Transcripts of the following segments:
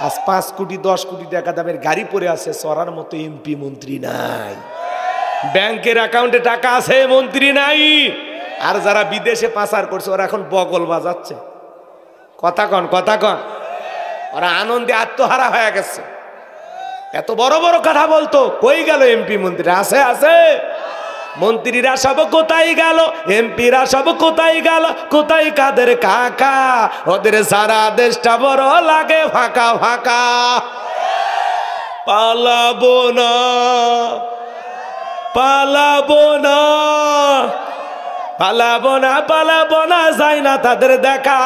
আজ 5 কোটি 10 কোটি টাকা দামের গাড়ি পরে আছে, চড়ার মতো এমপি মন্ত্রী নাই। ব্যাংকের অ্যাকাউন্টে টাকা আছে, মন্ত্রী নাই। আর যারা বিদেশে পাচার করছে ওরা এখন বগল বাজাচ্ছে। কথা কন, কথা কন। ওরা আনন্দে আত্মহারা হয়ে গেছে। এত বড় বড় কথা বলতো, কই গেল এমপি মন্ত্রী? আছে, আছে। মন্ত্রীরা সব কোথায় গেল? এমপিরা সব কোথায় গেল? কোথায় কাদের কাকা? ওদের সারা দেশটা বড় লাগে ফাঁকা ফাঁকা। পালাবো না, পালাবো না, পালাবো না, পালাবো না, যাই না তাদের দেখা।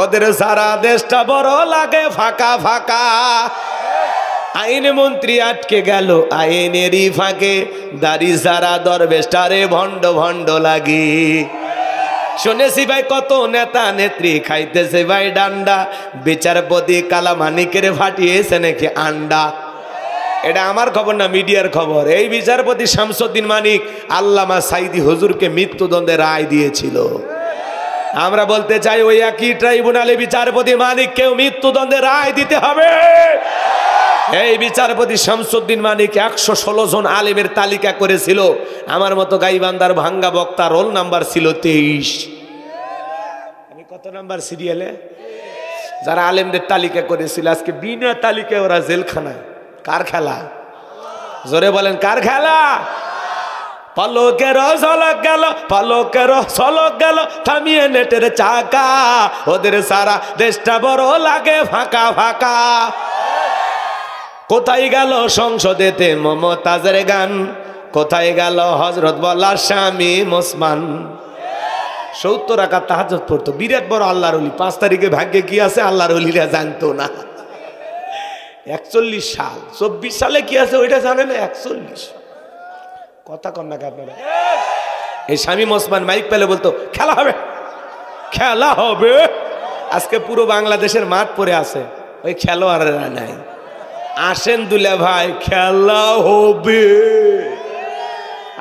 ওদের সারা দেশটা বড় লাগে ফাঁকা ফাঁকা। আইন মন্ত্রী আটকে গেল আইনেরই ফাঁকে, দাড়ি সারা দরবেশটারে ভণ্ড ভণ্ড লাগে। শুনেছি ভাই কত নেতা নেত্রী খাইতেছে ভাই ডান্ডা, বিচারপতি কালামানিকের ফাটিয়েছে নাকি আন্ডা। এটা আমার খবর না, মিডিয়ার খবর। এই বিচারপতি শামসুদ্দিন মানিক আল্লামা সাইদি হুজুরকে মৃত্যুদণ্ডে রায় দিয়েছিল। আমরা বলতে চাই ওই একই ট্রাইব্যুনালে বিচারপতি মানিককেও মৃত্যুদণ্ডে রায় দিতে হবে। এই বিচারপতি শামসুদ্দিন মানিক 116 জন আলেমের তালিকা করেছিল। আমার মতো গাইবান্ধার ভাঙ্গা বক্তা রোল নাম্বার ছিল 23। আমি কত নাম্বার সিরিয়ালে? যারা আলেমদের তালিকা করেছিল আজকে বিনা তালিকায় ওরা জেলখানায়। কার খেলা? জোরে বলেন, কার খেলা? পলকের ঝলক গেল, পলকের ঝলক গেল, থামিয়ে নেটের চাকা। ওদের সারা দেশটা বড় লাগে ফাঁকা ফাঁকা। কোথায় গেল সংসদেতে মমতাজের গান? কোথায় গেল হযরত বলার স্বামী ওসমান? 70 রাকাত তাহাজ্জুদ পড়তো, বিরাট বড় আল্লাহর ওলি। 5 তারিখে ভাগ্যে কি আছে আল্লাহর ওলিরা জানতো না। 41 সাল, 24 সালে কি আছে ওইটা জানে না। 41 কথা কন না আপনারা। এই স্বামী ওসমান মাইক পেলে বলতো খেলা হবে, খেলা হবে। আজকে পুরো বাংলাদেশের মাঠ পড়ে আছে, ওই খেলোয়াড়রা নাই। আসেন দুলা ভাই, খেলা হবে,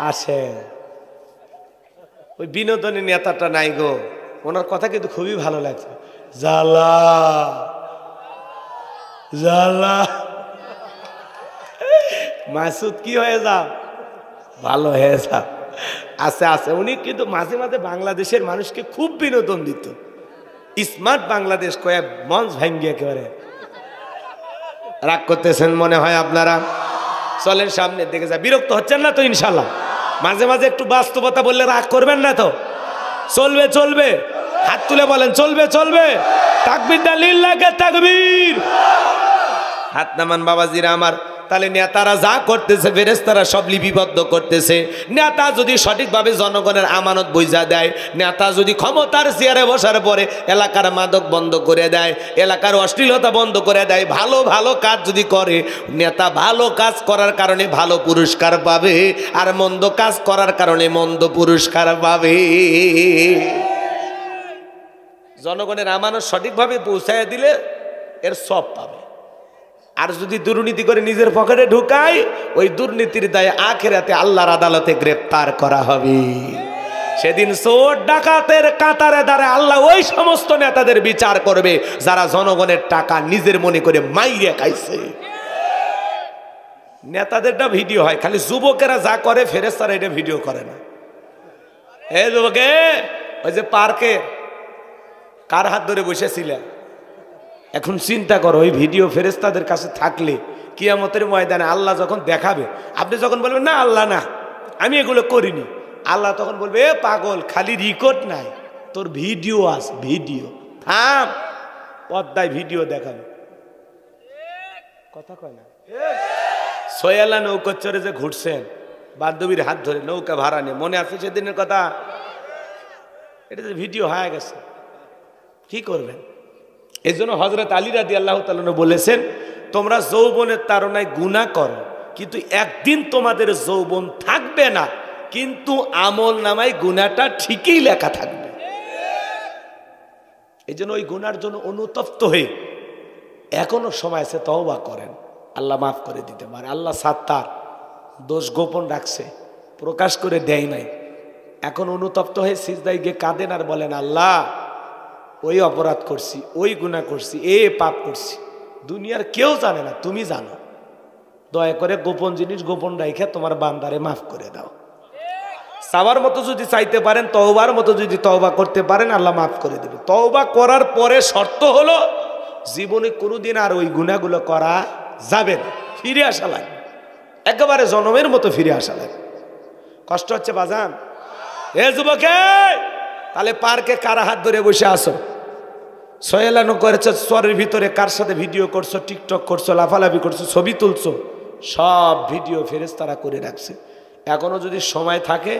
আসেন। ওই বিনোদনী নেতাটা নাই গো, ওনার কথা কিন্তু খুবই ভালো লাগছে। জ্বালা জ্বালা মাসুদ কি হয়ে যাও, ভালো হয়ে যাও। আছে আছে, উনি কিন্তু মাঝে মাঝে বাংলাদেশের মানুষকে খুব বিনোদন দিত। স্মার্ট বাংলাদেশ কয়ে মঞ্চ ভাঙ্গিয়ে একেবারে। রাগ করতেছেন মনে হয় আপনারা? চলেন সামনে দেখে যা। বিরক্ত হচ্ছেন না তো? ইনশাল্লাহ মাঝে মাঝে একটু বাস্তবতা বললে রাগ করবেন না তো? চলবে চলবে, হাত তুলে বলেন চলবে চলবে। তাকবীর না লিল্লাহে তাকবীর। হাত নামান বাবাজিরা আমার। তাহলে নেতারা যা করতেছে ফেরেশতারা সব লিপিবদ্ধ করতেছে। নেতা যদি সঠিকভাবে জনগণের আমানত বুঝা দেয়, নেতা যদি ক্ষমতার চেয়ারে বসার পরে এলাকার মাদক বন্ধ করে দেয়, এলাকার অশ্লীলতা বন্ধ করে দেয়, ভালো ভালো কাজ যদি করে, নেতা ভালো কাজ করার কারণে ভালো পুরস্কার পাবে, আর মন্দ কাজ করার কারণে মন্দ পুরস্কার পাবে। জনগণের আমানত সঠিকভাবে পৌঁছায় দিলে এর সব পাবে। আর যদি দুর্নীতি করে নিজের পকেটে ঢুকায়, ওই দুর্নীতির দায়ে আখিরাতে আল্লাহর আদালতে গ্রেফতার করা হবে। সেদিন চোর ডাকাতের কাতারে দাঁড়ায় আল্লাহ ওই সমস্ত নেতাদের বিচার করবে যারা জনগণের টাকা নিজের মনে করে মাইরে খাইছে। নেতাদেরটা ভিডিও হয়, খালি যুবকেরা যা করে ফেরেশতারা এটা ভিডিও করে না। হে যুবকে, ওই যে পার্কে কার হাত ধরে বসেছিলেন, এখন চিন্তা করো ওই ভিডিও ফেরেশতাদের কাছে থাকলে কিয়ামতের ময়দানে আল্লাহ যখন দেখাবে, আপনি যখন বলবেন না আল্লাহ না আমি এগুলো করিনি, আল্লাহ তখন বলবে এ পাগল, খালি রেকর্ড নাই, তোর ভিডিও আছে, ভিডিও থাম, পর্দায় ভিডিও দেখাবে। কথা কয় না? সোয়ালা নৌকা চড়ে যে ঘুরছেন বান্ধবীর হাত ধরে নৌকা ভাড়া নিয়ে, মনে আছে সেদিনের কথা? এটা যে ভিডিও হয়ে গেছে, কি করবেন? এই জন্য হযরত আলী রাদিয়াল্লাহু তাআলা বলেছেন, তোমরা যৌবনের তাড়নায় গুনাহ করো, কিন্তু একদিন তোমাদের যৌবন থাকবে না, কিন্তু আমল নামায় গুনাহটা ঠিকই লেখা থাকবে। এই জন্য ওই গুনার জন্য অনুতপ্ত হয়ে এখনো সময় আছে, তওবা করেন, আল্লাহ মাফ করে দিতে পারে। আল্লাহ সাত্তার, দোষ গোপন রাখছে, প্রকাশ করে দেয় নাই। এখন অনুতপ্ত হয়ে সিজদায় গিয়ে কাঁদেন আর বলেন আল্লাহ ওই অপরাধ করছি, ওই গুনাহ করছি, এ পাপ করছি, দুনিয়ার কেউ জানে না, তুমি জানো। দয়া করে গোপন জিনিস গোপন রাইখা তোমার বান্দারে মাফ করে দাও। চাওয়ার মতো যদি চাইতে পারেন, তওবার মতো যদি তওবা করতে পারেন, আল্লাহ মাফ করে দেবে। তওবা করার পরে শর্ত হলো জীবনে কোনোদিন আর ওই গুনাহগুলো করা যাবে না, ফিরে আসা লাগবে, একেবারে জনমের মতো ফিরে আসা লাগবে। কষ্ট হচ্ছে বাজান? এ যুবকে, তাহলে পার্কে কারা হাত ধরে বসে আসো? সয়েলানো করেছো চরের ভিতরে, কার সাথে ভিডিও করছো, টিকটক করছো, লাফালাফি করছো, ছবি তুলছো, সব ভিডিও ফেরেশতারা করে রাখছে। এখনো যদি সময় থাকে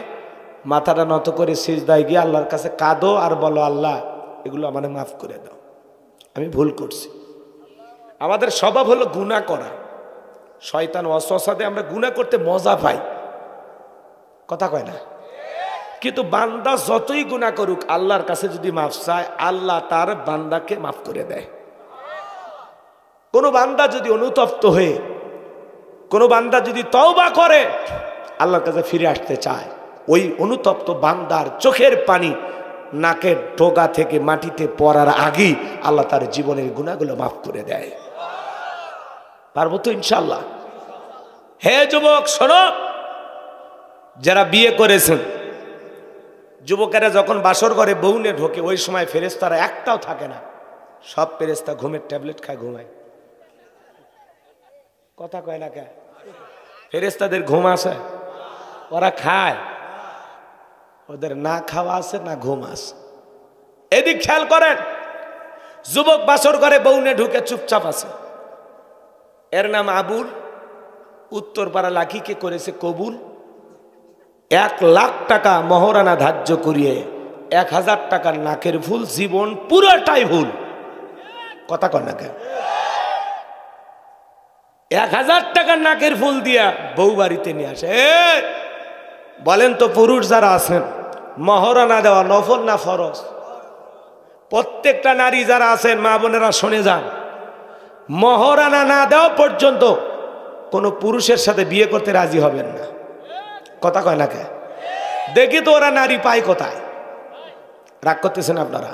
মাথাটা নত করে সিজদায় গিয়ে আল্লাহর কাছে কাঁদো আর বলো, আল্লাহ এগুলো আমাকে মাফ করে দাও, আমি ভুল করছি। আমাদের স্বভাব হলো গুনাহ করা। শয়তান ওয়াসওয়াসাতে আমরা গুনাহ করতে মজা পাই, কথা কয় না? কিন্তু বান্দা যতই গুনাহ করুক, আল্লাহর কাছে যদি মাফ চায়, আল্লাহ তার বান্দাকে মাফ করে দেয়। কোনো বান্দা যদি অনুতপ্ত হয়ে, কোনো বান্দা যদি তওবা করে, আল্লাহর কাছে ফিরে আসতে চায়, ওই অনুতপ্ত বান্দার চোখের পানি নাকের ডগা থেকে মাটিতে পড়ার আগেই আল্লাহ তার জীবনের গুনাহগুলো মাফ করে দেয়। পারবো তো ইনশাআল্লাহ? হে যুবক শোনো, যারা বিয়ে করেছেন, যুবকেরা যখন বাসর ঘরে বউ নিয়ে ঢোকে, ওই সময় ফেরেশতারা একটাও থাকে না, সব ফেরেশতা ঘুমের ট্যাবলেট খায়, ঘুমায়। কথা কয় না কে? ফেরেশতাদের ঘুম আসে? ওরা খায়? ওদের না খাওয়া আছে না ঘুম আছে। এদিক খেয়াল করেন, যুবক বাসর ঘরে বউ নিয়ে ঢুকে চুপচাপ আছে, এর নাম আবুল, উত্তরপাড়া লাখিকে করেছে কবুল, 1 লাখ টাকা মহারানা ধার্য করিয়ে 1000 টাকার নাকের ফুল, জীবন পুরোটাই ভুল। কথা কন না কেন? 1000 টাকার নাকের ফুল দিয়া বউ বাড়িতে নিয়ে আসে। বলেন তো, পুরুষ যারা আছেন, মহারানা দেওয়া নফল না ফরজ? প্রত্যেকটা নারী যারা আছেন, মা বোনেরা শুনে যান, মহারানা না দেওয়া পর্যন্ত কোনো পুরুষের সাথে বিয়ে করতে রাজি হবেন না। কথা কয় না কে? দেখি তো ওরা নারী পায় কোথায়? রাগ করতেছেন আপনারা?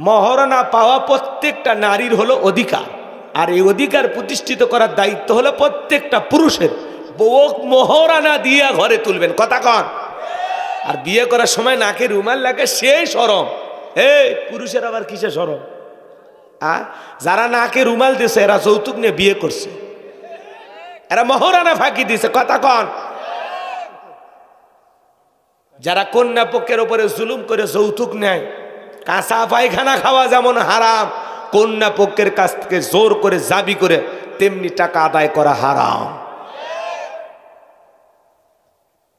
মহারানা পাওয়া প্রত্যেকটা নারীর হলো অধিকার, আর এই অধিকার প্রতিষ্ঠিত করার দায়িত্ব হলো প্রত্যেকটা পুরুষের। বউ মহারানা দিয়া ঘরে তুলবেন, কথা কন। আর বিয়ে করার সময় নাকে রুমাল লাগে, সেই শরম। পুরুষের আবার কিসে শরম? যারা নাকে রুমাল দিছে এরা যৌতুক নিয়ে বিয়ে করছে, এরা মহারানা ফাঁকি দিছে, কথা কন। যারা কন্যা পক্ষের উপরে জুলুম করে যৌতুক নেয়, কাঁচা পায়খানা খাওয়া যেমন হারাম, কন্যা পক্ষের কাছ থেকে জোর করে জাবি করে তেমনি টাকা আদায় করা হারাম।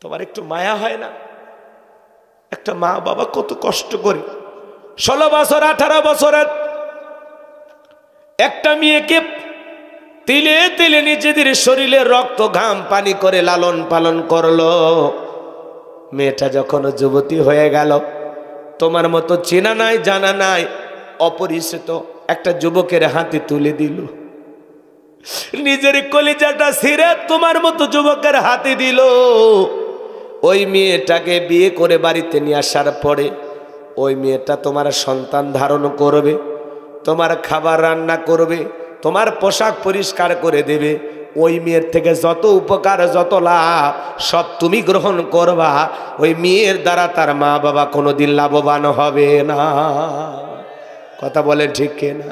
তোমার একটু মায়া হয় না? একটা মা বাবা কত কষ্ট করে 16 বছর 18 বছরের একটা মেয়েকে তিলে তিলে নিজেদের শরীরে রক্ত ঘাম পানি করে লালন পালন করলো। মেয়েটা যখন যুবতী হয়ে গেল, তোমার মতো চেনা নাই জানা নাই অপরিচিত একটা যুবকের হাতে তুলে দিল, নিজের কলিজাটা ছিঁড়ে তোমার মতো যুবকের হাতে দিল। ওই মেয়েটাকে বিয়ে করে বাড়িতে নিয়ে আসার পরে ওই মেয়েটা তোমার সন্তান ধারণ করবে, তোমার খাবার রান্না করবে, তোমার পোশাক পরিষ্কার করে দেবে। ওই মেয়ের থেকে যত উপকার যত লাভ সব তুমি গ্রহণ করবা। ওই মেয়ের দ্বারা তার মা বাবা কোনোদিন লাভবান হবে না। কথা বলেন ঠিক কিনা?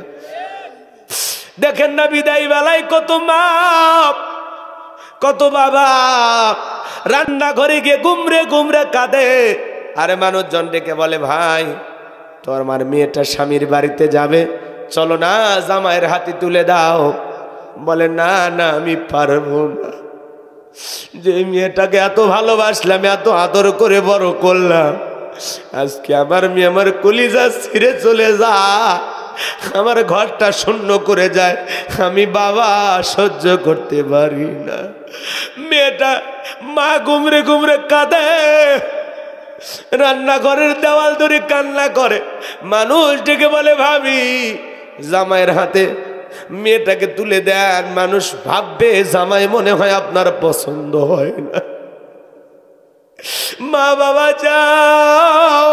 দেখেন না বিদায় বেলায় কত মা কত বাবা রান্নাঘরে গিয়ে গুমরে গুমরে কাঁদে। আরে মানুষজন ডেকে বলে, ভাই তোর মার মেয়েটা স্বামীর বাড়িতে যাবে, চলো না জামাইয়ের হাতে তুলে দাও। বলে না না আমি পারবো না, যে মেয়েটাকে এত ভালোবাসলাম, এত আদর করে বড় করলাম, আজকে আমার মেয়ে আমার কলিজা ছিঁড়ে চলে যা, আমার ঘরটা শূন্য করে যায়, আমি বাবা সহ্য করতে পারি না। মেয়েটা মা গুমরে গুমরে কাঁদে, রান্নাঘরের দেওয়াল ধরে কান্না করে। মানুষ ডেকে বলে, ভাবি জামাইয়ের হাতে মেয়েটাকে তুলে দেন, মানুষ ভাববে জামাই মনে হয় আপনার পছন্দ হয় না। মা বাবা যাও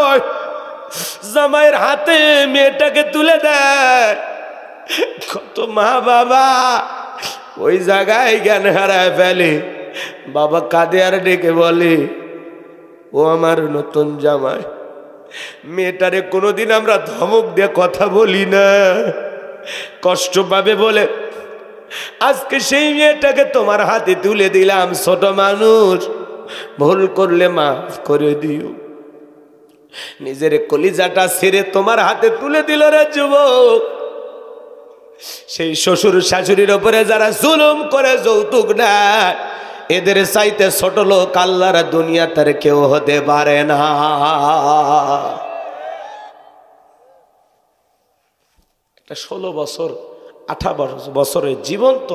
জামাইয়ের হাতে মেয়েটাকে তুলে দেয়, কত মা বাবা ওই জায়গায় জ্ঞান হারায় ফেলে। বাবা কাঁদে আর ডেকে বলে, ও আমার নতুন জামাই। মেয়েটারে কোনোদিন আমরা ধমক দিয়ে কথা বলি না, কষ্ট পাবে বলে আজকে সেই মেয়েটাকে তোমার হাতে তুলে দিলাম। ছোট মানুষ, ভুল করলে মাফ করে দিও। নিজের কলিজাটা ছেড়ে তোমার হাতে তুলে দিল রে যুবক। সেই শ্বশুর শাশুড়ির উপরে যারা জুলুম করে যৌতুক নেয়, এদের চাইতে ছোট লোক আল্লাহর দুনিয়া তার কেউ হতে পারে না। একটা 16 বছর 18 বছরের জীবন্ত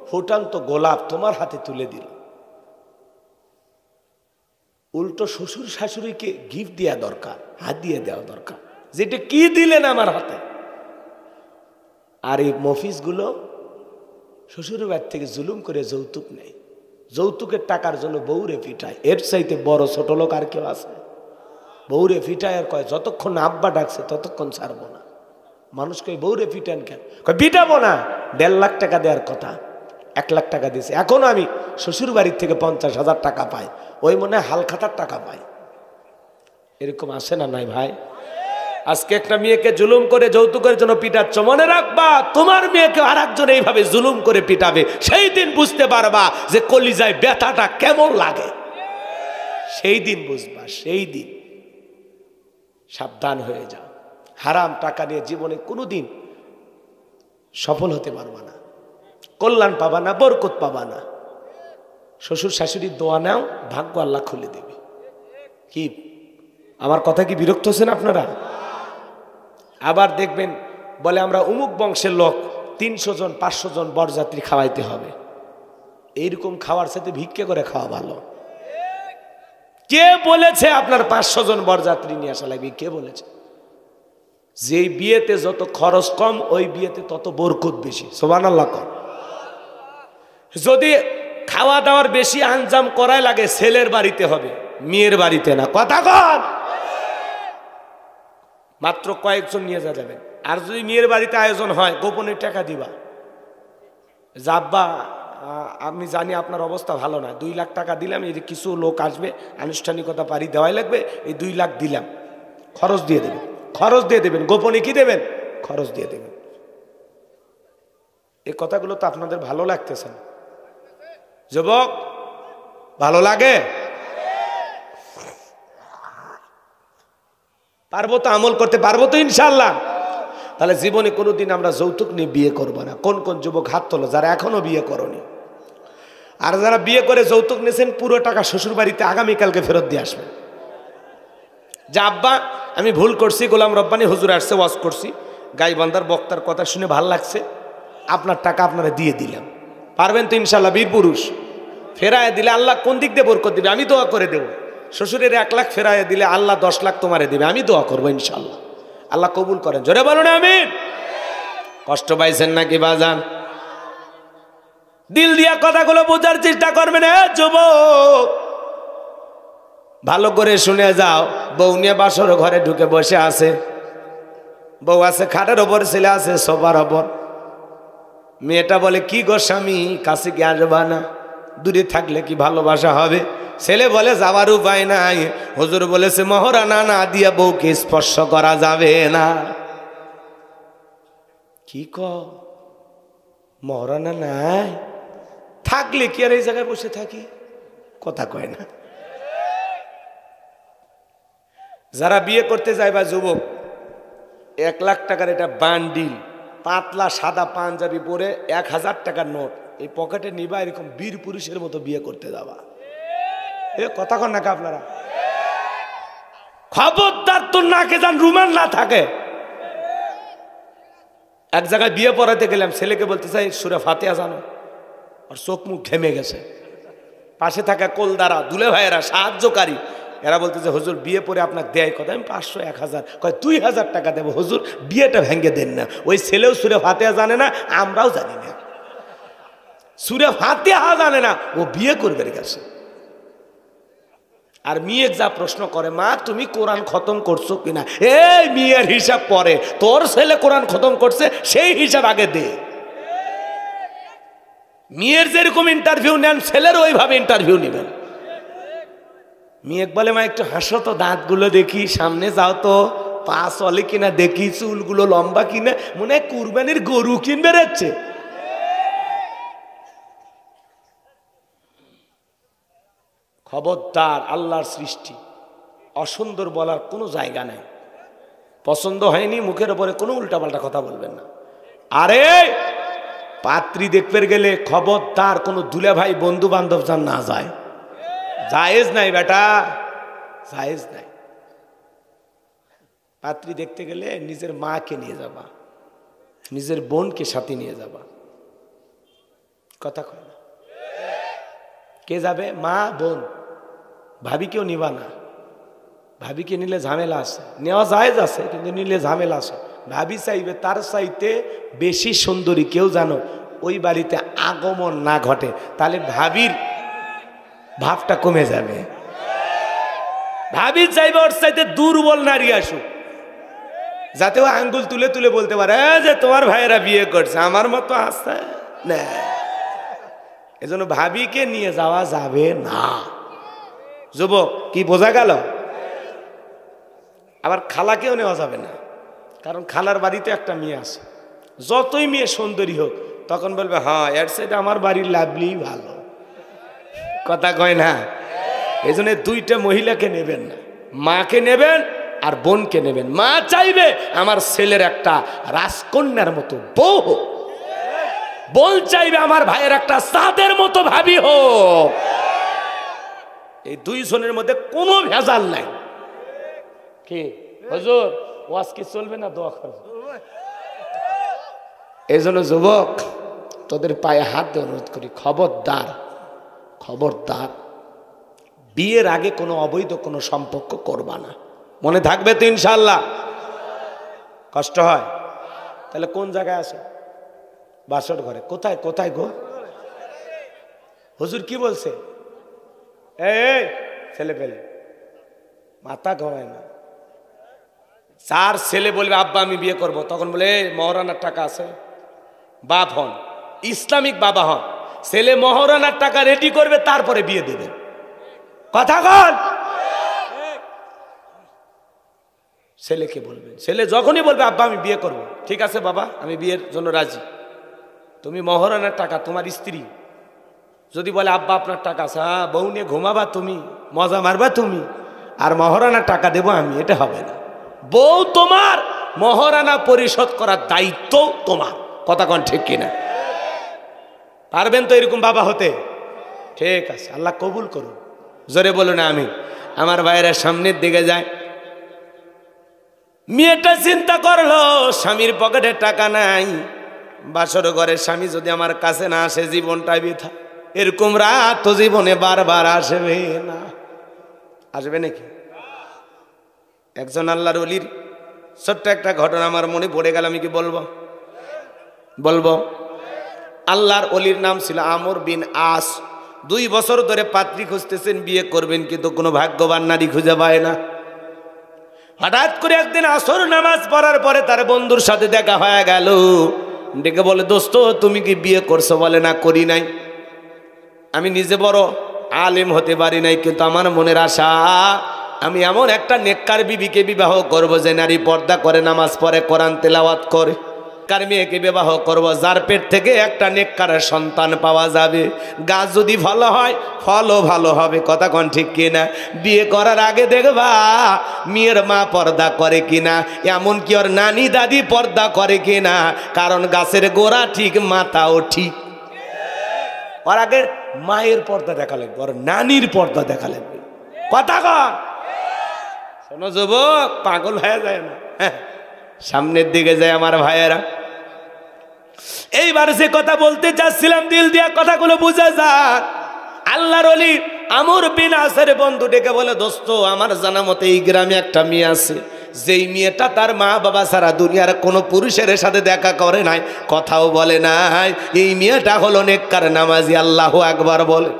ফুটান্ত গোলাপ তোমার হাতে তুলে দিল। উল্টো শ্বশুর শাশুড়িকে গিফট দেওয়া দরকার, হাত দিয়ে দেওয়া দরকার, যেটা কি দিলেন আমার হাতে। আর এই মফিসগুলো শ্বশুরের বাড়ি থেকে জুলুম করে যৌতুক নেয়, যৌতুকের টাকার জন্য বউরে পিটায়। এর চাইতে বড় ছোট লোক আর কেউ আছে? বউরে পিটায় আর কয় যতক্ষণ আব্বা ডাকছে ততক্ষণ ছাড়বো না। মানুষকে বউরে পিটান কেন? কয় পিটাবো না। 1.5 লাখ টাকা দেওয়ার কথা, 1 লাখ টাকা দিয়েছে। এখনো আমি শ্বশুর বাড়ির থেকে 50,000 টাকা পাই, ওই মনে হয় হালখাতার টাকা পাই। এরকম আসে না নাই ভাই? আজকে একটা মেয়েকে জুলুম করে যৌতুকের জন্য পিটাচ্ছ, মনে রাখবা তোমার মেয়েকে আর একজন এইভাবে জুলুম করে পিটাবে, সেই দিন বুঝতে পারবা যে কলিজায় ব্যথাটা কেমন লাগে। সেই দিন বুঝবা, সেই দিন। সাবধান হয়ে যাও। হারাম টাকা নিয়ে জীবনে কোনোদিন সফল হতে পারবা না, কল্যাণ পাবা না, বরকত পাবা না। শ্বশুর শাশুড়ির দোয়া নাও, ভাগ্য আল্লাহ খুলে দেবে। কি আমার কথা কি বিরক্ত হচ্ছেন আপনারা? আবার দেখবেন বলে আমরা অমুক বংশের লোক, 300 জন 500 জন বরযাত্রী খাওয়াইতে হবে। এইরকম খাওয়ার সাথে ভিক্ষে করে খাওয়া ভালো। কে বলেছে আপনার 500 জন বরযাত্রী নিয়ে আসা লাগবে? কে বলেছে? যেই বিয়েতে যত খরচ কম, ওই বিয়েতে তত বরকত বেশি। সুবহানাল্লাহ। যদি খাওয়া দাওয়ার বেশি আঞ্জাম করাই লাগে, ছেলের বাড়িতে হবে, মেয়ের বাড়িতে না। কথা কন। মাত্র কয়েকজন নিয়ে যাবেন। আর যদি মেয়ের বাড়িতে আয়োজন হয়, গোপনে টাকা দিবা। যাব্বা, আমি জানি আপনার অবস্থা ভালো না, 2 লাখ টাকা দিলাম, এই যে কিছু লোক আসবে, আনুষ্ঠানিকতা পারি দেওয়াই লাগবে, এই 2 লাখ দিলাম, খরচ দিয়ে দেবেন। খরচ দিয়ে দেবেন, গোপনে কি দেবেন? খরচ দিয়ে দেবেন। এই কথাগুলো তো আপনাদের ভালো লাগতেছে না যুবক? ভালো লাগে? পারবো তো, আমল করতে পারবো তো ইনশাআল্লাহ। তাহলে জীবনে কোনোদিন আমরা যৌতুক নিয়ে বিয়ে করবো না। কোন কোন যুবক হাত তোলো যারা এখনো বিয়ে করনি? আর যারা বিয়ে করে যৌতুক নিয়েছেন, পুরো টাকা শ্বশুর বাড়িতে আগামীকালকে ফেরত দিয়ে আসবেন। যে আব্বা আমি ভুল করছি, গোলাম রব্বানী হুজুর আসছে, ওয়াজ করছি, গাইবান্ধার বক্তার কথা শুনে ভাল লাগছে, আপনার টাকা আপনারা দিয়ে দিলাম। পারবেন তো ইনশাআল্লাহ? বীর পুরুষ। ফেরায় দিলে আল্লাহ কোন দিক দিয়ে বরকত দিবে? আমি দোয়া করে দেবো। শ্বশুরের 1 লাখ ফেরায় দিলে আল্লাহ 10 লাখ তোমারে দিবে, আমি দোয়া করবো ইনশাআল্লাহ। আল্লাহ কবুল করেন। জোরে বলুন আমিন। কষ্ট পাইছেন নাকি বাজান? দিল দিয়া কথাগুলো বোঝার চেষ্টা করবেন। যুবক ভালো করে শুনে যাও। বউ নিয়ে বাসর ঘরে ঢুকে বসে আছে, বউ আছে খাটের ওপর, ছেলে আছে সোফার ওপর। মেয়েটা বলে, কি গো স্বামী, কাছে কি আসবা না? দূরে থাকলে কি ভালোবাসা হবে? ছেলে বলে, যাওয়ার উপায় নাই, হুজুর বলেছে মহারানা না দিয়া বউকে স্পর্শ করা যাবে না। কি ক? মহারানা নাই থাকলে কি আর এই জায়গায় বসে থাকি? কথা কয় না। যারা বিয়ে করতে যায় বা যুবক, 1 লাখ টাকার এটা বান্ডিল, পাতলা সাদা পাঞ্জাবি পরে 1000 টাকার নোট এই পকেটে নিবা, এরকম বীর পুরুষের মতো বিয়ে করতে যাবা। এ কথা কন নাকি আপনারা? খবরদার তোর নাকে যান রুমাল না থাকে। এক জায়গায় বিয়ে পড়াতে গেলাম, ছেলেকে বলতে চাই সূরা ফাতিহা জানো, আর চোখ মুখ ঘেমে গেছে। পাশে থাকা কোলদারা দুলে ভাইয়েরা সাহায্যকারী, এরা বলতেছে হুজুর বিয়ে পরে আপনাকে দেয় কত? আমি 500 1000 কয় 2000 টাকা দেবো হুজুর, বিয়েটা ভেঙে দেন না। ওই ছেলেও সূরা ফাতিহা জানে না, আমরাও জানি না, সূরা ফাতিহা জানে না, ও বিয়ে করবে গেছে। আর মেয়ে যা প্রশ্ন করে, মা তুমি কোরআন খতম করছো কিনা, এই মেয়ের হিসাব পরে, তোর ছেলে কোরআন খতম করছে সেই হিসাব আগে দে। মেয়ের যেরকম ইন্টারভিউ নেন ছেলের ওইভাবে ইন্টারভিউ নেবেন। মেয়ে বলে, মা একটু হাসো তো, দাঁতগুলো দেখি, সামনে যাও তো, পা চলে কিনা দেখি, চুলগুলো লম্বা কিনা, মনে হয় কুরবানির গরু কিনবে যাচ্ছে। খবরদার, আল্লাহর সৃষ্টি, অসুন্দর বলার কোনো জায়গা নেই। পছন্দ হয়নি মুখের উপরে কোনো উল্টাপাল্টা কথা বলবেন না। আরে পাত্রী দেখতে গেলে খবরদার কোনো দুলে ভাই বন্ধু বান্ধব যান না যায়, জায়েজ নাই বেটা, জায়েজ নাই। পাত্রী দেখতে গেলে নিজের মাকে নিয়ে যাবা, নিজের বোনকে সাথে নিয়ে যাবা। কথা কয় না? কে যাবে? মা, বোন। ভাবিকেও নিবা না, ভাবিকে নিলে ঝামেলা আছে, নেওয়া জায়েজ আছে কিন্তু নিলে ঝামেলা আছে। ভাবি চাইবে তার চাইতে বেশি সুন্দরী কেউ জানো ওই বাড়িতে আগমন না ঘটে, তাহলে ভাবির ভাবটা কমে যাবে। ভাবি চাইবে ওর চাইতে দুর্বল নারী আসুক, যাতে ও আঙ্গুল তুলে তুলে বলতে পারে যে তোমার ভাইয়েরা বিয়ে করছে, আমার মতো আসছে না। এজন্য ভাবিকে নিয়ে যাওয়া যাবে না। যুবক, কি বোঝা গেল? আবার খালাকেও নেওয়া যাবে না, কারণ খালার বাড়িতে একটা মেয়ে আছে, যতই মেয়ে সুন্দরী হোক তখন বলবে হ্যাঁ এর সাথে আমার বাড়ির লাভলি ভালো। কথা কয় না? এই জন্য দুইটা মহিলাকে নেবেন না, মাকে নেবেন আর বোনকে নেবেন। মা চাইবে আমার ছেলের একটা রাজকন্যার মতো বউ হোক, বোন চাইবে আমার ভাইয়ের একটা সাদের মতো ভাবি হোক। এই দুইজনের মধ্যে কোনো ভেজাল নাই। কি হুজুর, ওয়াজ কি চলবে না? দোয়া করবে। এই জন্য যুবক, তোদের পায়ে হাত দিয়ে অনুরোধ করি, খবরদার, খবরদার, বিয়ের আগে কোনো অবৈধ কোনো সম্পর্ক করবা না। মনে থাকবে তো ইনশাল্লাহ? কষ্ট হয়? তাহলে কোন জায়গায় আছে? বাসর ঘরে। কোথায়? কোথায় গো? হুজুর কি বলছে? এই ছেলে পেলে মাথা ঘোরায় না। চার ছেলে বলবে আব্বা আমি বিয়ে করব, তখন বলে মহারানার টাকা আছে? বাপ হন, ইসলামিক বাবা হন, ছেলে মহারানার টাকা রেডি করবে তারপরে বিয়ে দেবে। কথা কন? ছেলেকে বলবেন, ছেলে যখনই বলবে আব্বা আমি বিয়ে করব, ঠিক আছে বাবা আমি বিয়ের জন্য রাজি, তুমি মহারানার টাকা, তোমার স্ত্রী যদি বলে আব্বা আপনার টাকা আছে, হ্যাঁ বউ নিয়ে ঘুমাবা তুমি, মজা মারবা তুমি, আর মহারানার টাকা দেবো আমি, এটা হবে না। বউ তোমার, মহারানা পরিশোধ করার দায়িত্ব তোমার। কথা কন ঠিক কিনা? পারবেন তো এরকম বাবা হতে? ঠিক আছে, আল্লাহ কবুল করুন। জোরে বলুন আমি। আমার ভাইয়েরা সামনের দিকে যায়, মেয়েটা চিন্তা করলো স্বামীর পকেটে টাকা নাই, বাসর ঘরের স্বামী যদি আমার কাছে না আসে জীবনটা বৃথা। এরকম রাত তো জীবনে বারবার আসবে না। আসবে নাকি? একজন আল্লাহর ওলির ছোট্ট একটা ঘটনা আমার মনে পড়ে গেল, আমি কি বলবো? বলবো। আল্লাহর ওলির নাম ছিল আমর বিন আস। 2 বছর ধরে পাত্রী খুঁজতেছেন, বিয়ে করবেন, কিন্তু কোনো ভাগ্যবান নারী খুঁজে পায় না। হঠাৎ করে একদিন আসর নামাজ পড়ার পরে তার বন্ধুর সাথে দেখা হয়ে গেল। ডেকে বলে, দোস্ত তুমি কি বিয়ে করছো? বলে না, করি নাই। আমি নিজে বড় আলেম হতে পারি নাই, কিন্তু আমার মনের আশা আমি এমন একটা নেককার বিবিকে বিবাহ করব যে নারী পর্দা করে, নামাজ পড়ে, কোরআন তেলাওয়াত করে। কার মেয়েকে বিবাহ করব যার পেট থেকে একটা নেককারের সন্তান পাওয়া যাবে। গাছ যদি ভালো হয় ফলও ভালো হবে। কথা কোন ঠিক কিনা? বিয়ে করার আগে দেখবা মেয়ের মা পর্দা করে কিনা, এমন কি ওর নানি দাদি পর্দা করে কিনা, কারণ গাছের গোড়া ঠিক মাথাও ঠিক। ওর আগে মায়ের পর্দা দেখা লাগবে, ওর নানির পর্দা দেখা লাগবে। কথা কন? শোনো যুবক, পাগল হয়ে যায় না। হ্যাঁ, সামনের দিকে যায় আমার ভাইয়েরা। এইবার যে কথা বলতে চাচ্ছিলাম, দিল দিয়া কথাগুলো বুঝা যাক। আল্লাহর ওলি আমর বিন আসের বন্ধু ডেকে বলে, দোস্ত আমার জানা মতে এই গ্রামে একটা মেয়ে আছে, যেই মেয়েটা তার মা বাবা ছাড়া দুনিয়ার কোনো পুরুষের সাথে দেখা করে নাই, কথাও বলে নাই। এই মেয়েটা হলো নেককার নামাজি। আল্লাহু আকবার বলে।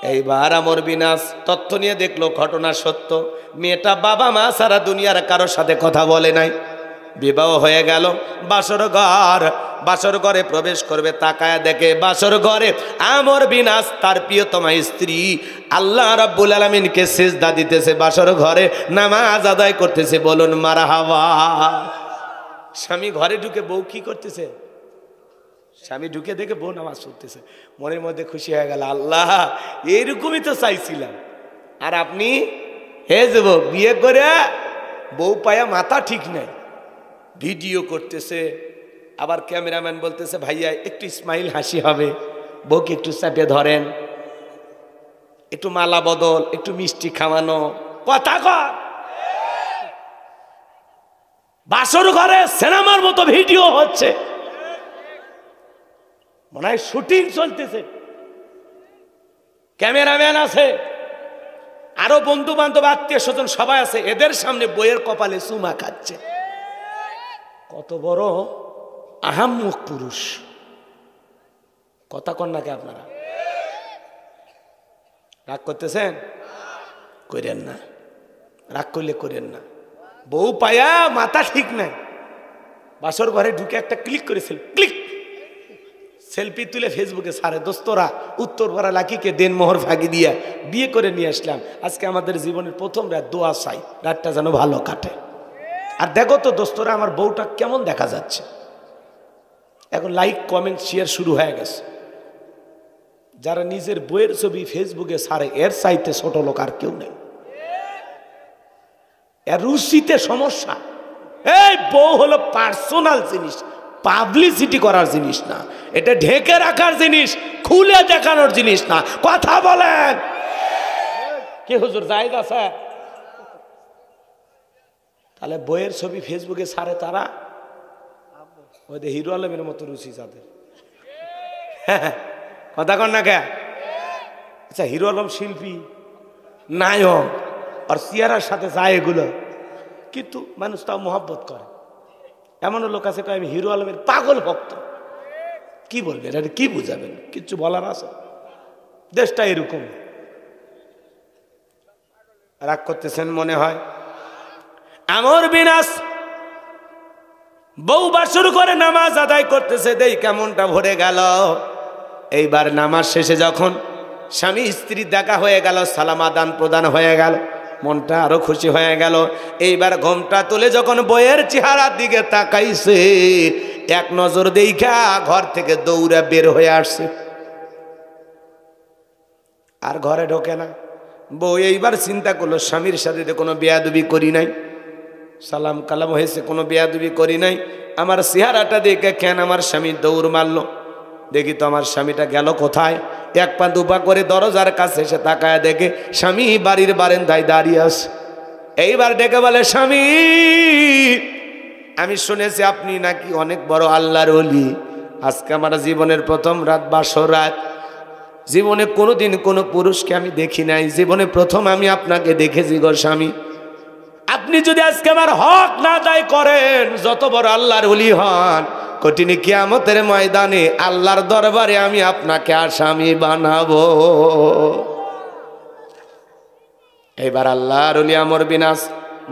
এইবার আমর বিনাশ তথ্য নিয়ে দেখলো ঘটনা সত্য, মেয়েটা বাবা মা সারা দুনিয়ার কারোর সাথে কথা বলে নাই, বিবাহ হয়ে গেল। বাসর ঘরে প্রবেশ করবে, তাকায়া দেখে বাসর ঘরে আমর বিনাশ তার প্রিয়তমা স্ত্রী আল্লাহ রাব্বুল আলামিনকে সিজদা দিতেছে, বাসর ঘরে নামাজ আদায় করতেছে। বলুন মারহাবা। স্বামী ঘরে ঢুকে বউ কি করতেছে? স্বামী ঢুকে দেখে বউ নামাজ পড়তেছে, মনের মধ্যে খুশি হয়ে গেল, আল্লাহ এইরকমই তো চাইছিলাম। আর আপনি হে যুবক বিয়ে করে বউ পায়া মাথা ঠিক নাই, ভিডিও করতেছে। আবার ক্যামেরাম্যান বলতেছে ভাইয়া একটু স্মাইল হাসি হবে, বউকে একটু চাপে ধরেন, একটু মালা বদল, একটু মিষ্টি খাওয়ানো, কথা কর। বাসর ঘরে সিনেমার মতো ভিডিও হচ্ছে, মনে হয় শুটিং চলতেছে, ক্যামেরাম্যান আছে, আরো বন্ধু বান্ধব আত্মীয় স্বজন সবাই আছে, এদের সামনে বইয়ের কপালে চুমা খাচ্ছে। কত বড় আহাম্মক পুরুষ, কথা কন নাকি আপনারা? রাগ করতেছেন? করেন না, রাগ করলে করেন না। বউ পায়া মাথা ঠিক নাই, বাসর ঘরে ঢুকে একটা ক্লিক করেছিল, ক্লিক সেলফি তুলে ফেসবুকে ছাড়ে। দোস্তরা উত্তরপাড়া লাকিকে দেনমোহর ফাঁকি দিয়া বিয়ে করে নিয়ে আসলাম, আজকে আমাদের জীবনের প্রথম রাত, দোয়া চাই রাতটা যেন ভালো কাটে। আর দেখো তো দোস্তরা আমার বউটা কেমন দেখা যাচ্ছে। এখন লাইক কমেন্ট শেয়ার শুরু হয়ে গেছে। যারা নিজের বইয়ের ছবি ফেসবুকে ছাড়ে এর চাইতে ছোট লোক আর কেউ নেই। এর রুচিতে সমস্যা। এই বউ হলো পার্সোনাল জিনিস, পাবলিসিটি করার জিনিস না, এটা ঢেকে রাখার জিনিস, খুলে দেখানোর জিনিস না। কথা বলেন কে হুজুর? জায়েজ আছে? তাহলে বইয়ের ছবি ফেসবুকে ছাড়ে তারা, ওদের হিরো আলমের মতো রুচি যাদের। কথা কন না কে? আচ্ছা হিরো আলম শিল্পী, নায়ক, আর চেয়ারার সাথে যায় এগুলো, কিন্তু মানুষ তাও মহব্বত করে। এমনও লোক আছে আমি হিরো আলমের পাগল ভক্ত। কি বলবেন, এটা কি বুঝাবেন? কিচ্ছু বলার আছে? দেশটা এরকম। রাগ করতেছেন মনে হয়। আমর বিনাশ বউ বাসর করে নামাজ আদায় করতেছে, দেই কেমনটা ভরে গেল। এইবার নামাজ শেষে যখন স্বামী স্ত্রী দেখা হয়ে গেল, সালাম আদান প্রদান হয়ে গেল, মনটা আরো খুশি হয়ে গেল। এইবার ঘোমটা তুলে যখন বইয়ের চেহারার দিকে তাকাইছে, এক নজর দেখা ঘর থেকে দৌড়ে বের হয়ে আসছে, আর ঘরে ঢোকে না। বউ এইবার চিন্তা করলো স্বামীর সাথে তো কোনো বেয়াদবি করি নাই, সালাম কালাম হয়েছে, কোনো বেয়াদবি করি নাই, আমার চেহারাটা দেখে কেন আমার স্বামী দৌড় মারলো? দেখি তো আমার স্বামীটা গেল কোথায়। এক পা দুপা করে দরজার কাছে এসে তাকায় দেখে স্বামী বাড়ির বারান্দায় দাঁড়িয়ে আছে। এইবার ডেকে বলে, স্বামী আমি শুনেছি আপনি নাকি অনেক বড় আল্লাহর ওলি, আজকে আমার জীবনের প্রথম রাত, বাসর রাত। জীবনে কোনোদিন কোনো পুরুষকে আমি দেখি নাই, জীবনে প্রথম আমি আপনাকে দেখেছি গো স্বামী। আপনি যদি আজকে আমার হক না আদায় করেন, যত বড় আল্লাহর ওলি হন, কঠিন কিয়ামতের ময়দানে আল্লাহর দরবারে আমি আপনাকে আসামি বানাবো। এবার আল্লাহর ওলি আমর বিনাশ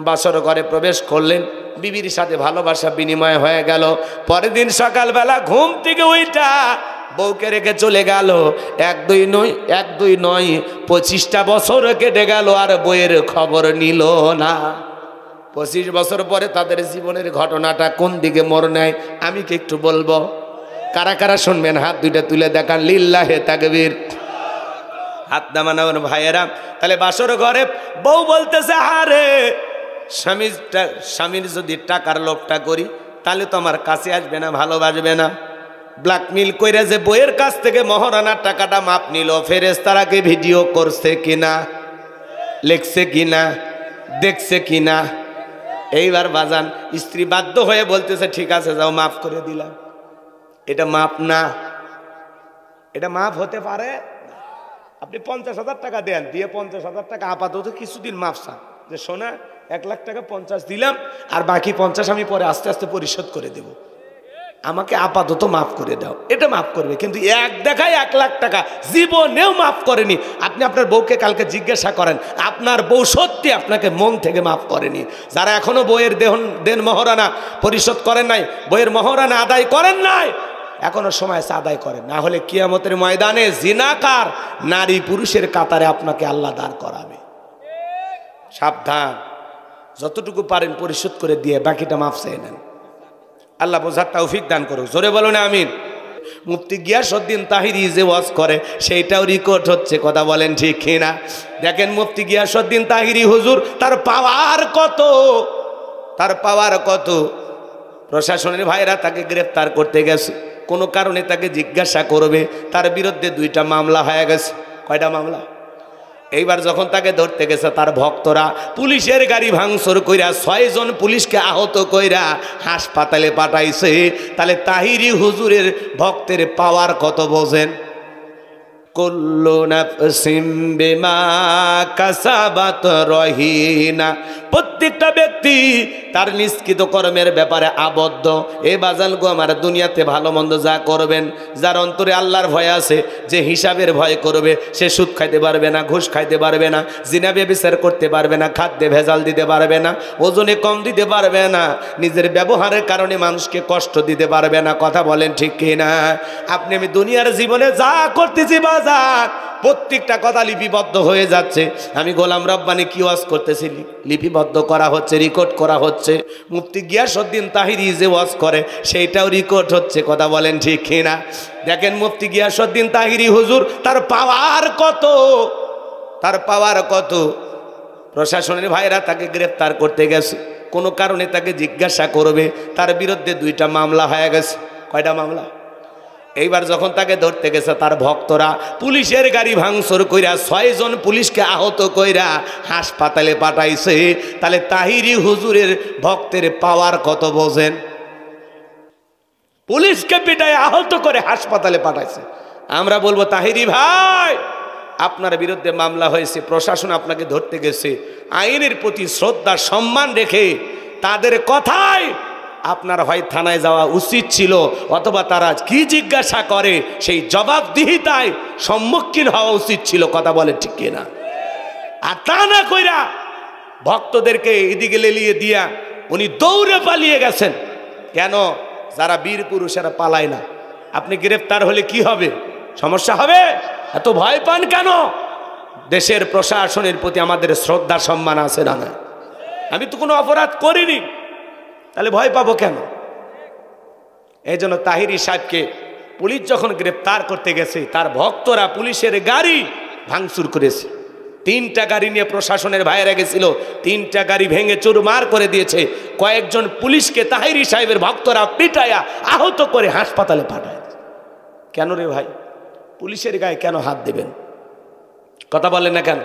বাসর ঘরে প্রবেশ করলেন, বিবির সাথে ভালোবাসা বিনিময় হয়ে গেল। পরের দিন সকালবেলা ঘুম থেকে উইঠা বউকে রেখে চলে গেল। এক দুই নয় 25টা বছর কেটে গেল, আর বইয়ের খবর নিল না। 25 বছর পরে তাদের জীবনের ঘটনাটা কোন দিকে মোড় নেয় আমি কি একটু বলবো? কারা কারা শুনবেন হাত দুইটা তুলে দেখান, লিল্লাহে তাকবীর। হাত নামানোর ভাইয়েরা। তাহলে বাসর ঘরে বউ বলতেছে, আরে স্বামীর যদি টাকার লোভটা করি তাহলে তো আমার কাছে আসবে না, ভালোবাসবে না। ব্ল্যাকমেল কইরা যে বইয়ের কাছ থেকে মহারানার টাকাটা মাপ নিল, ফেরেশতারাকে ভিডিও করছে কিনা, লেখছে কিনা, দেখছে কিনা। এইবার বাজান স্ত্রী বাধ্য হয়ে বলতেছে, ঠিক আছে যাও মাফ করে দিলাম। এটা মাপ না, এটা মাফ হতে পারে। আপনি 50,000 টাকা দেন, দিয়ে 50,000 টাকা আপাতত কিছুদিন মাফ চান, যে শোনা 1 লাখ টাকা 50 দিলাম, আর বাকি 50 আমি পরে আস্তে আস্তে পরিশোধ করে দেব। আমাকে আপাতত মাফ করে দাও, এটা মাফ করবে, কিন্তু এক দেখায় 1 লাখ টাকা জীবনেও মাফ করেনি। আপনি আপনার বউকে কালকে জিজ্ঞাসা করেন, আপনার বউ সত্যি আপনাকে মন থেকে মাফ করেনি? যারা এখনো বইয়ের দেন মহারানা পরিশোধ করেন নাই, বইয়ের মহারানা আদায় করেন নাই, এখনো সময় আছে আদায় করেন, না হলে কিয়ামতের ময়দানে জিনাকার নারী পুরুষের কাতারে আপনাকে আল্লাহ দাঁড় করাবে। সাবধান, যতটুকু পারেন পরিশোধ করে দিয়ে বাকিটা মাফ চেয়ে নেন। আল্লাহ বোঝার তৌফিক দান করুক, জোরে বলুন আমিন। মুফতি গিয়াসউদ্দিন তাহিরি যে ওয়াজ করে সেইটাও রেকর্ড হচ্ছে, কথা বলেন ঠিক কিনা? দেখেন মুফতি গিয়াসউদ্দিন তাহিরি হুজুর, তার পাওয়ার কত, তার পাওয়ার কত। প্রশাসনের ভাইরা তাকে গ্রেফতার করতে গেছে, কোনো কারণে তাকে জিজ্ঞাসা করবে, তার বিরুদ্ধে 2টা মামলা হয়ে গেছে। কয়টা মামলা? এইবার যখন তাকে ধরতে গেছে তার ভক্তরা পুলিশের গাড়ি ভাঙচুর কইরা 6 জন পুলিশকে আহত কইরা হাসপাতালে পাঠাইছে। তাহলে তাহিরি হুজুরের ভক্তের পাওয়ার কত বোঝেন? কুল্লু নাফসিম বিমা কাসাবাত রহিনা, প্রত্যেকটা ব্যক্তি তার নিষ্কৃত কর্মের ব্যাপারে আবদ্ধ। এ বাজান গো আমার, দুনিয়াতে ভালো মন্দ যা করবেন, যার অন্তরে আল্লাহর ভয় আছে, যে হিসাবের ভয় করবে, সে সুদ খাইতে পারবে না, ঘুষ খাইতে পারবে না, জিনা ব্যভিচার করতে পারবে না, খাদ্যে ভেজাল দিতে পারবে না, ওজনে কম দিতে পারবে না, নিজের ব্যবহারের কারণে মানুষকে কষ্ট দিতে পারবে না। কথা বলেন ঠিক কিনা? আপনি আমি দুনিয়ার জীবনে যা করতেছি বাজার, প্রত্যেকটা কথা লিপিবদ্ধ হয়ে যাচ্ছে। আমি গোলাম রব্বানি কি ওয়াজ করতেছি, লিপিবদ্ধ করা হচ্ছে, রেকর্ড করা হচ্ছে। মুফতি গিয়াসউদ্দিন তাহিরি যে ওয়াজ করে সেইটাও রেকর্ড হচ্ছে, কথা বলেন ঠিক কিনা? দেখেন মুফতি গিয়াসউদ্দিন তাহিরি হুজুর, তার পাওয়ার কত, তার পাওয়ার কত। প্রশাসনের ভাইরা তাকে গ্রেফতার করতে গেছে, কোনো কারণে তাকে জিজ্ঞাসা করবে, তার বিরুদ্ধে 2টা মামলা হয়ে গেছে। কয়টা মামলা? এইবার যখন তাকে ধরতে গেছে তার ভক্তরা পুলিশের গাড়ি ভাঙচুর কইরা 6 জন পুলিশকে আহত কইরা হাসপাতালে পাঠাইছে। তাহলে তাহিরি হুজুরের ভক্তের পাওয়ার কত বোঝেন? পুলিশকে পিটায় আহত করে হাসপাতালে পাঠাইছে। আমরা বলবো তাহিরি ভাই, আপনার বিরুদ্ধে মামলা হয়েছে, প্রশাসন আপনাকে ধরতে গেছে, আইনের প্রতি শ্রদ্ধা সম্মান রেখে তাদের কথায় আপনার হয় থানায় যাওয়া উচিত ছিল, অথবা তারা কি জিজ্ঞাসা করে সেই জবাবদিহিতায় সম্মুখীন হওয়া উচিত ছিল। কথা বলে ঠিক কিনা? আর তা না কইরা ভক্তদেরকে এদিকে লেলিয়ে দিয়া উনি দৌড়ে পালিয়ে গেছেন। কেন? যারা বীর পুরুষেরা পালায় না। আপনি গ্রেফতার হলে কি হবে? সমস্যা হবে? এত ভয় পান কেন? দেশের প্রশাসনের প্রতি আমাদের শ্রদ্ধা সম্মান আছে না? না, আমি তো কোনো অপরাধ করিনি, তাহলে ভয় পাবো কেন? এই জন্য তাহিরি সাহেবকে পুলিশ যখন গ্রেফতার করতে গেছে তার ভক্তরা পুলিশের গাড়ি ভাঙচুর করেছে। 3টা গাড়ি নিয়ে প্রশাসনের ভাইয়েরা গেছিল, 3টা গাড়ি ভেঙে চুরমার করে দিয়েছে। কয়েকজন পুলিশকে তাহিরি সাহেবের ভক্তরা পিটায়া আহত করে হাসপাতালে পাঠায়। কেন রে ভাই? পুলিশের গায়ে কেন হাত দেবেন? কথা বলেন না কেন?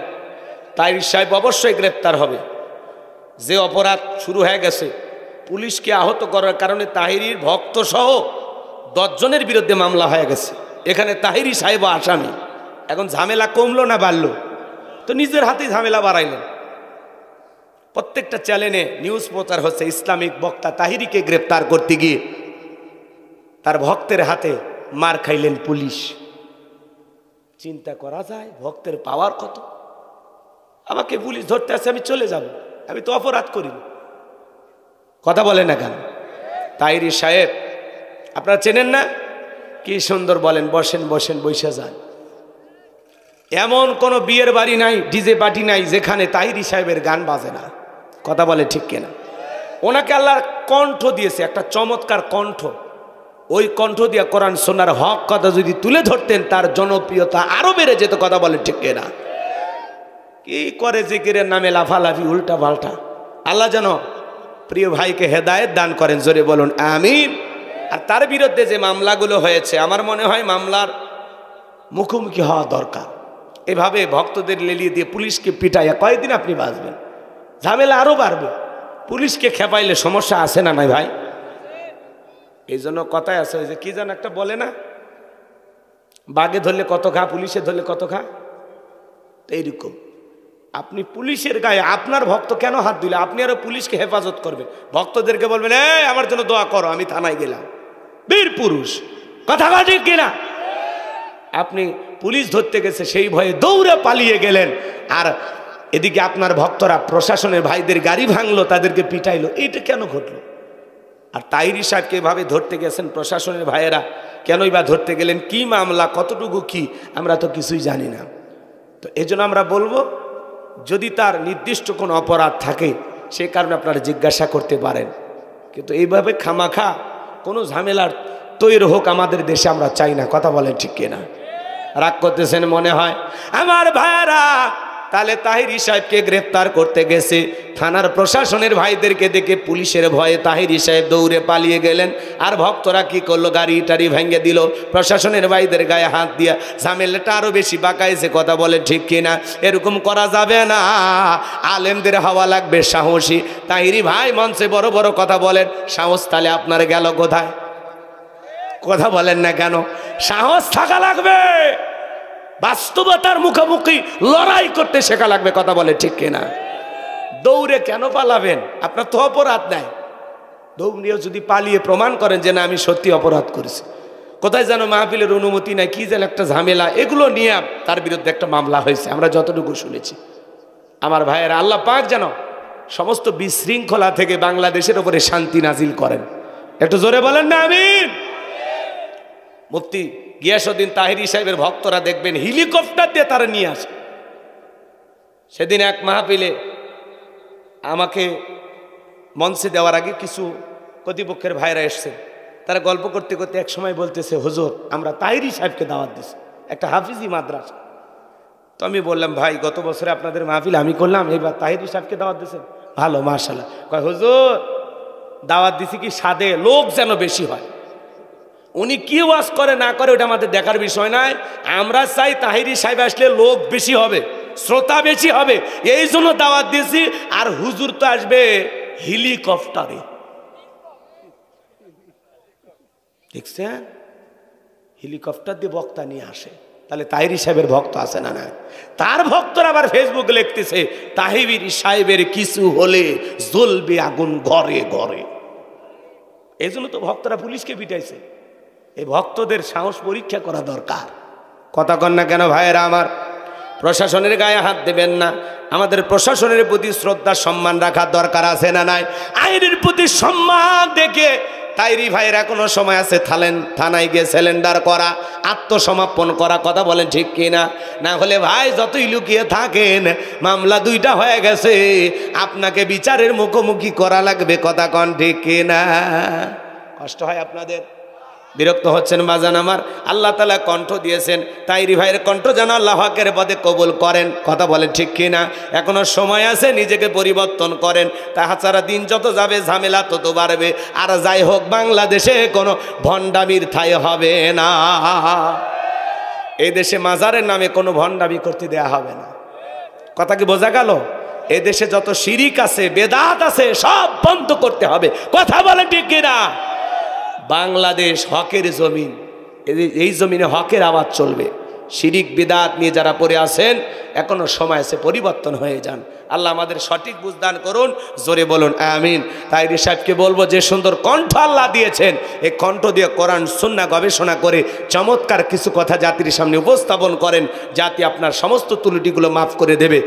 তাহিরি সাহেব অবশ্যই গ্রেফতার হবে। যে অপরাধ শুরু হয়ে গেছে, পুলিশকে আহত করার কারণে তাহিরির ভক্ত সহ 10 জনের বিরুদ্ধে মামলা হয়ে গেছে। এখানে তাহিরি সাহেব আসামি। এখন ঝামেলা কমলো না বাড়লো? তো নিজের হাতেই ঝামেলা বাড়াইলেন। প্রত্যেকটা চ্যানেলে নিউজ প্রচার হচ্ছে ইসলামিক বক্তা তাহিরিকে গ্রেফতার করতে গিয়ে তার ভক্তের হাতে মার খাইলেন পুলিশ। চিন্তা করা যায় ভক্তের পাওয়ার কত? আমাকে পুলিশ ধরতে আসে, আমি চলে যাব, আমি তো অপরাধ করিনি। কথা বলেন না কেন? তাহিরি সাহেব আপনারা চেনেন না? কি সুন্দর বলেন, বসেন বসেন, বৈশা যান। এমন কোনো বিয়ের বাড়ি নাই, ডিজে পার্টি নাই যেখানে তাহিরি সাহেবের গান বাজে না। কথা বলে ঠিক কিনা? ওনাকে আল্লাহর কণ্ঠ দিয়েছে, একটা চমৎকার কণ্ঠ। ওই কণ্ঠ দিয়া কোরআন শোনার হক কথা যদি তুলে ধরতেন তার জনপ্রিয়তা আরো বেড়ে যেত। কথা বলে ঠিক কিনা? কি করে জিকিরের নামে লাফালাফি, উল্টা পাল্টা। আল্লাহ যেন প্রিয় ভাইকে হেদায়েত দান করেন, জোরে বলুন আমিন। আর তার বিরুদ্ধে যে মামলাগুলো হয়েছে, আমার মনে হয় মামলার মুখোমুখি হওয়া দরকার। এভাবে ভক্তদের লেলিয়ে দিয়ে পুলিশকে পিটাইয়া কয়েকদিন আপনি বাঁচবেন? ঝামেলা আরো বাড়বে। পুলিশকে খেপাইলে সমস্যা আছে না নাই ভাই? এই জন্য কথায় আছে, ওই যে কি যেন একটা বলে না, বাঘে ধরলে কত খা, পুলিশে ধরলে কত খা। এইরকম আপনি পুলিশের গায়ে আপনার ভক্ত কেন হাত দিলে? আপনি আরো পুলিশকে হেফাজত করবেন, ভক্তদেরকে বলবেন এই আমার জন্য দোয়া করো, আমি থানায় গেলাম। বীর পুরুষ, কথা ঠিক কিনা? আপনি পুলিশ ধরতে গেছে সেই ভয়ে দৌড়ে পালিয়ে গেলেন, আর এদিকে আপনার ভক্তরা প্রশাসনের ভাইদের গাড়ি ভাঙলো, তাদেরকে পিটাইলো। এইটা কেন ঘটলো? আর তাহিরি সাহেবকে এভাবে ধরতে গেছেন প্রশাসনের ভাইয়েরা, কেনই বা ধরতে গেলেন? কি মামলা, কতটুকু কি, আমরা তো কিছুই জানি না। তো এজন্য আমরা বলবো, যদি তার নির্দিষ্ট কোনো অপরাধ থাকে সে কারণে আপনারা জিজ্ঞাসা করতে পারেন, কিন্তু এইভাবে খামাখা কোনো ঝামেলার তৈরি হোক আমাদের দেশে আমরা চাই না। কথা বলেন ঠিক কিনা? রাগ করতেছেন মনে হয় আমার ভাইয়েরা। তাহলে তাহিরি সাহেবকে গ্রেফতার করতে গেছে, থানার প্রশাসনের ভাইদেরকে দেখে পুলিশের ভয়ে তাহিরি সাহেব দৌড়ে পালিয়ে গেলেন। আর ভক্তরা কি করলো? গাড়ি টাড়ি ভেঙে দিল, প্রশাসনের ভাইদের গায়ে হাত দিয়া ঝামেলাটা আরো বেশি বাঁকাইছে। কথা বলে ঠিক কিনা? এরকম করা যাবে না, আলেমদের হওয়া লাগবে সাহসী। তাহিরি ভাই মঞ্চে বড় বড় কথা বলেন, সাহস তাহলে আপনার গেল কোথায়? কথা বলেন না কেন? সাহস থাকা লাগবে, বাস্তবতার মুখোমুখি লড়াই করতে শেখা লাগবে। কথা বলে ঠিক কিনা? দৌড়ে কেন পালাবেন? আপনার তো অপরাধ নাই। দৌড়িয়েও যদি পালিয়ে প্রমাণ করেন যে না আমি সত্যি অপরাধ করেছি, কোথায় যেন মাহফিলের অনুমতি নাই, কি যেন একটা ঝামেলা, এগুলো নিয়ে তার বিরুদ্ধে একটা মামলা হয়েছে আমরা যতটুকু শুনেছি। আমার ভাইয়েরা, আল্লাহ পাক যেন সমস্ত বিশৃঙ্খলা থেকে বাংলাদেশের উপরে শান্তি নাজিল করেন। একটু জোরে বলেন না আমিন। মুফতি গিয়াসউদ্দিন তাহিরি সাহেবের ভক্তরা দেখবেন হেলিকপ্টার দিয়ে তারা নিয়ে আসে। সেদিন এক মাহফিলে আমাকে মঞ্চে দেওয়ার আগে কিছু কর্তৃপক্ষের ভাইরা এসছে, তারা গল্প করতে করতে এক সময় বলতেছে, হুজুর আমরা তাহিরি সাহেবকে দাওয়াত দিছি, একটা হাফিজি মাদ্রাসা। তো আমি বললাম, ভাই গত বছরে আপনাদের মাহফিল আমি করলাম, এবার তাহিরি সাহেবকে দাওয়াত দিয়েছেন, ভালো মাশাআল্লাহ। কয় হুজুর দাওয়াত দিছি কি সাদে, লোক যেন বেশি হয়। উনি কি ওয়াজ করে না করে ওটা আমাদের দেখার বিষয় নয়, আমরা চাই তাহিরি সাহেব আসলে লোক বেশি হবে, শ্রোতা বেশি হবে, এই জন্য দাওয়াত দিয়েছি। আর হুজুর তো আসবে হেলিকপ্টারে, দেখছেন হেলিকপ্টার দিয়ে বক্তা নিয়ে আসে। তাহলে তাহিরি সাহেবের ভক্ত আছে না? না, তার ভক্তরা আবার ফেসবুকে লিখতেছে তাহিরি সাহেবের কিছু হলে জ্বলবে আগুন ঘরে ঘরে। এই জন্য তো ভক্তরা পুলিশকে পিটাইছে। এই ভক্তদের সাহস পরীক্ষা করা দরকার। কথা কন না কেন ভাইয়েরা আমার? প্রশাসনের গায়ে হাত দেবেন না। আমাদের প্রশাসনের প্রতি শ্রদ্ধা সম্মান রাখার দরকার আছে না নাই? আইনের প্রতি সম্মান দেখে তাহিরি ভাইয়ের এখনো সময় আছে থানায় গিয়ে সিলিন্ডার করা, আত্মসমর্পণ করা। কথা বলেন ঠিক কিনা? না হলে ভাই যতই লুকিয়ে থাকেন, মামলা দুইটা হয়ে গেছে, আপনাকে বিচারের মুখোমুখি করা লাগবে। কথা কন ঠিক কিনা? কষ্ট হয় আপনাদের? বিরক্ত হচ্ছেন বাজান আমার? আল্লাহ তাআলা কণ্ঠ দিয়েছেন, তাহিরি ভাইয়ের কণ্ঠ যেন আল্লাহ পাকের পদে কবুল করেন। কথা বলেন ঠিক কিনা? এখনো সময় আছে, নিজেকে পরিবর্তন করেন, তাছাড়া দিন যত যাবে ঝামেলা তত বাড়বে। আর যাই হোক, বাংলাদেশে কোনো ভণ্ডামির ঠাঁই হবে না। এই দেশে মাজারের নামে কোনো ভণ্ডামি করতে দেয়া হবে না। কথা কি বোঝা গেল? এই দেশে যত শিরিক আছে, বেদাত আছে, সব বন্ধ করতে হবে। কথা বলেন ঠিক কিনা? বাংলাদেশ হকের জমিন, এই জমিনে হকের আওয়াজ চলবে। শিরিক বিদাত নিয়ে যারা পড়ে আছেন, এখনো সময় আছে, পরিবর্তন হয়ে যান। আল্লাহ আমাদের সঠিক বুঝদান করুন। জোরে বলুন আমিন। তাহিরি সাহেবকে বলবো, যে সুন্দর কণ্ঠ আল্লাহ দিয়েছেন, এই কণ্ঠ দিয়ে কোরআন সুন্নাহ গবেষণা করে চমৎকার কিছু কথা জাতির সামনে উপস্থাপন করেন, জাতি আপনার সমস্ত ত্রুটিগুলো মাফ করে দেবে।